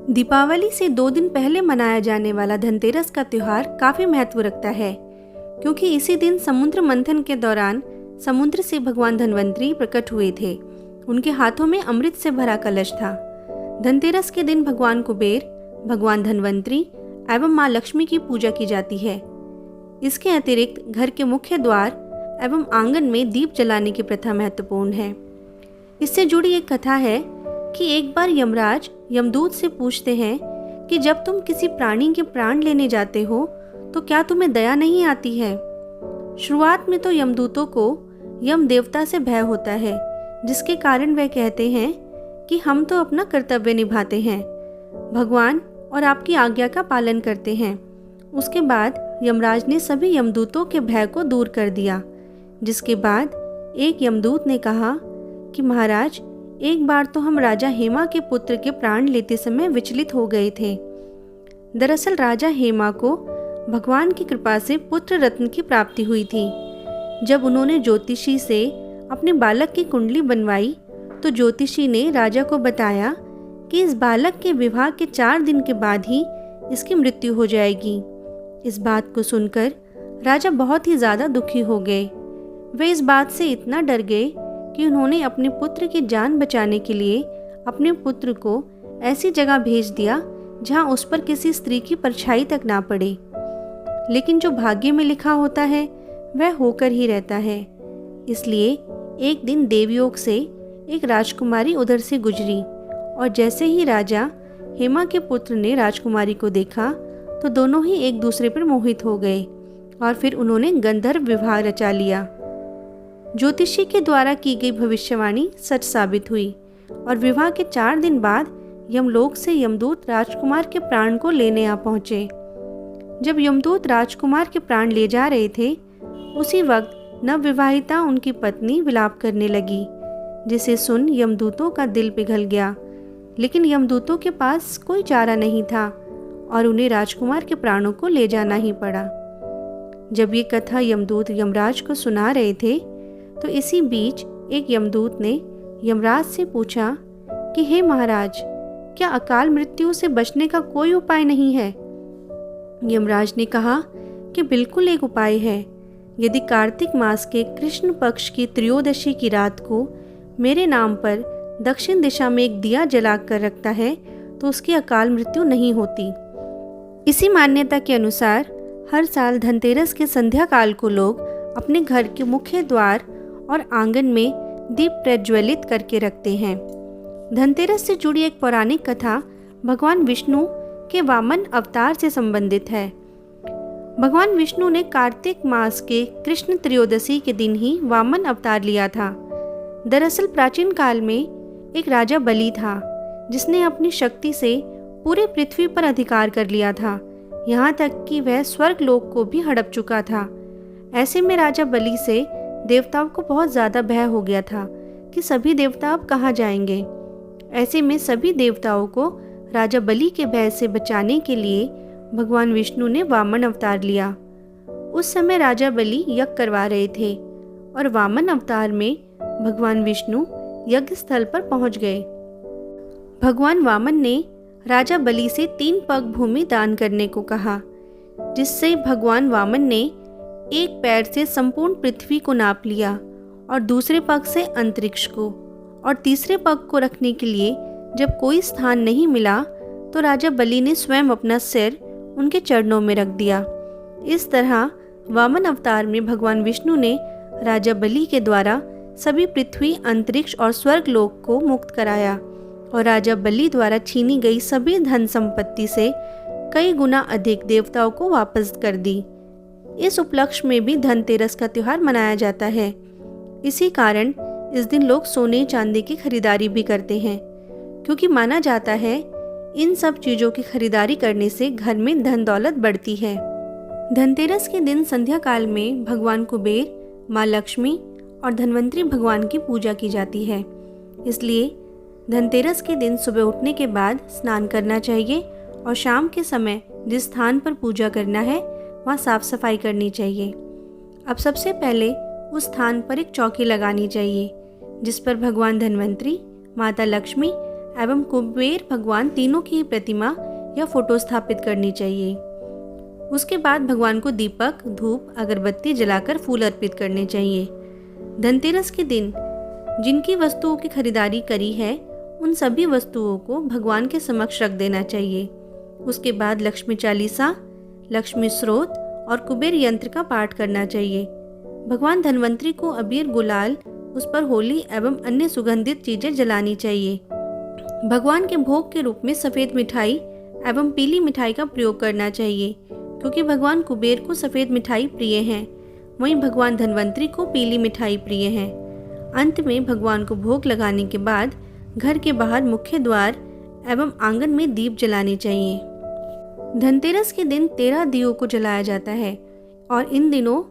दीपावली से 2 दिन पहले मनाया जाने वाला धनतेरस का त्योहार काफ़ी महत्व रखता है, क्योंकि इसी दिन समुद्र मंथन के दौरान समुद्र से भगवान धन्वंतरी प्रकट हुए थे। उनके हाथों में अमृत से भरा कलश था। धनतेरस के दिन भगवान कुबेर, भगवान धन्वंतरी एवं माँ लक्ष्मी की पूजा की जाती है। इसके अतिरिक्त घर के मुख्य द्वार एवं आंगन में दीप जलाने की प्रथा महत्वपूर्ण है। इससे जुड़ी एक कथा है कि एक बार यमराज यमदूत से पूछते हैं कि जब तुम किसी प्राणी के प्राण लेने जाते हो तो क्या तुम्हें दया नहीं आती है। शुरुआत में तो यमदूतों को यम देवता से भय होता है, जिसके कारण वह कहते हैं कि हम तो अपना कर्तव्य निभाते हैं, भगवान और आपकी आज्ञा का पालन करते हैं। उसके बाद यमराज ने सभी यमदूतों के भय को दूर कर दिया, जिसके बाद एक यमदूत ने कहा कि महाराज, एक बार तो हम राजा हेमा के पुत्र के प्राण लेते समय विचलित हो गए थे। दरअसल राजा हेमा को भगवान की कृपा से पुत्र रत्न की प्राप्ति हुई थी। जब उन्होंने ज्योतिषी से अपने बालक की कुंडली बनवाई तो ज्योतिषी ने राजा को बताया कि इस बालक के विवाह के 4 दिन के बाद ही इसकी मृत्यु हो जाएगी। इस बात को सुनकर राजा बहुत ही ज़्यादा दुखी हो गए। वे इस बात से इतना डर गए कि उन्होंने अपने पुत्र की जान बचाने के लिए अपने पुत्र को ऐसी जगह भेज दिया जहां उस पर किसी स्त्री की परछाई तक ना पड़े। लेकिन जो भाग्य में लिखा होता है वह होकर ही रहता है। इसलिए एक दिन देवयोग से एक राजकुमारी उधर से गुजरी और जैसे ही राजा हेमा के पुत्र ने राजकुमारी को देखा तो दोनों ही एक दूसरे पर मोहित हो गए और फिर उन्होंने गंधर्व विवाह रचा लिया। ज्योतिषी के द्वारा की गई भविष्यवाणी सच साबित हुई और विवाह के 4 दिन बाद यमलोक से यमदूत राजकुमार के प्राण को लेने आ पहुंचे। जब यमदूत राजकुमार के प्राण ले जा रहे थे, उसी वक्त नवविवाहिता उनकी पत्नी विलाप करने लगी, जिसे सुन यमदूतों का दिल पिघल गया। लेकिन यमदूतों के पास कोई चारा नहीं था और उन्हें राजकुमार के प्राणों को ले जाना ही पड़ा। जब ये कथा यमदूत यमराज को सुना रहे थे तो इसी बीच एक यमदूत ने यमराज से पूछा कि हे महाराज, क्या अकाल मृत्यु से बचने का कोई उपाय नहीं है। यमराज ने कहा कि बिल्कुल एक उपाय है। यदि कार्तिक मास के कृष्ण पक्ष की त्रयोदशी की रात को मेरे नाम पर दक्षिण दिशा में एक दिया जला कर रखता है तो उसकी अकाल मृत्यु नहीं होती। इसी मान्यता के अनुसार हर साल धनतेरस के संध्या काल को लोग अपने घर के मुख्य द्वार और आंगन में दीप प्रज्वलित करके रखते हैं। धनतेरस से जुड़ी एक पौराणिक कथा भगवान विष्णु के वामन अवतार से संबंधित है। भगवान विष्णु ने कार्तिक मास के कृष्ण त्रयोदशी के दिन ही वामन अवतार लिया था। दरअसल प्राचीन काल में एक राजा बलि था, जिसने अपनी शक्ति से पूरे पृथ्वी पर अधिकार कर लिया था, यहाँ तक कि वह स्वर्ग लोक को भी हड़प चुका था। ऐसे में राजा बलि से देवताओं को बहुत ज़्यादा भय हो गया था कि सभी देवता अब कहाँ जाएंगे। ऐसे में सभी देवताओं को राजा बलि के भय से बचाने के लिए भगवान विष्णु ने वामन अवतार लिया। उस समय राजा बलि यज्ञ करवा रहे थे और वामन अवतार में भगवान विष्णु यज्ञ स्थल पर पहुंच गए। भगवान वामन ने राजा बलि से 3 पग भूमि दान करने को कहा, जिससे भगवान वामन ने एक पैर से संपूर्ण पृथ्वी को नाप लिया और दूसरे पग से अंतरिक्ष को, और तीसरे पग को रखने के लिए जब कोई स्थान नहीं मिला तो राजा बलि ने स्वयं अपना सिर उनके चरणों में रख दिया। इस तरह वामन अवतार में भगवान विष्णु ने राजा बलि के द्वारा सभी पृथ्वी, अंतरिक्ष और स्वर्ग लोक को मुक्त कराया और राजा बलि द्वारा छीनी गई सभी धन संपत्ति से कई गुना अधिक देवताओं को वापस कर दी। इस उपलक्ष्य में भी धनतेरस का त्योहार मनाया जाता है। इसी कारण इस दिन लोग सोने चांदी की खरीदारी भी करते हैं, क्योंकि माना जाता है इन सब चीज़ों की खरीदारी करने से घर में धन दौलत बढ़ती है। धनतेरस के दिन संध्या काल में भगवान कुबेर, माँ लक्ष्मी और धन्वंतरी भगवान की पूजा की जाती है। इसलिए धनतेरस के दिन सुबह उठने के बाद स्नान करना चाहिए और शाम के समय जिस स्थान पर पूजा करना है वहाँ साफ सफाई करनी चाहिए। अब सबसे पहले उस स्थान पर एक चौकी लगानी चाहिए, जिस पर भगवान धन्वंतरी, माता लक्ष्मी एवं कुबेर भगवान तीनों की प्रतिमा या फोटो स्थापित करनी चाहिए। उसके बाद भगवान को दीपक, धूप, अगरबत्ती जलाकर फूल अर्पित करने चाहिए। धनतेरस के दिन जिनकी वस्तुओं की खरीदारी करी है उन सभी वस्तुओं को भगवान के समक्ष रख देना चाहिए। उसके बाद लक्ष्मी चालीसा, लक्ष्मी स्रोत और कुबेर यंत्र का पाठ करना चाहिए। भगवान धन्वंतरी को अबीर, गुलाल, उस पर होली एवं अन्य सुगंधित चीजें जलानी चाहिए। भगवान के भोग के रूप में सफ़ेद मिठाई एवं पीली मिठाई का प्रयोग करना चाहिए, क्योंकि भगवान कुबेर को सफ़ेद मिठाई प्रिय हैं, वहीं भगवान धन्वंतरी को पीली मिठाई प्रिय है। अंत में भगवान को भोग लगाने के बाद घर के बाहर मुख्य द्वार एवं आंगन में दीप जलाने चाहिए। धनतेरस के दिन 13 दियों को जलाया जाता है और इन दिनों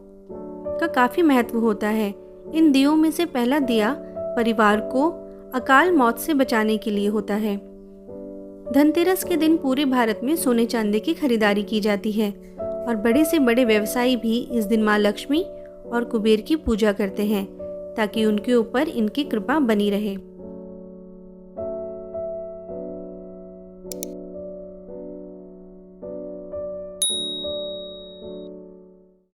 का काफ़ी महत्व होता है। इन दियों में से पहला दिया परिवार को अकाल मौत से बचाने के लिए होता है। धनतेरस के दिन पूरे भारत में सोने चांदी की खरीदारी की जाती है और बड़े से बड़े व्यवसायी भी इस दिन माँ लक्ष्मी और कुबेर की पूजा करते हैं ताकि उनके ऊपर इनकी कृपा बनी रहे।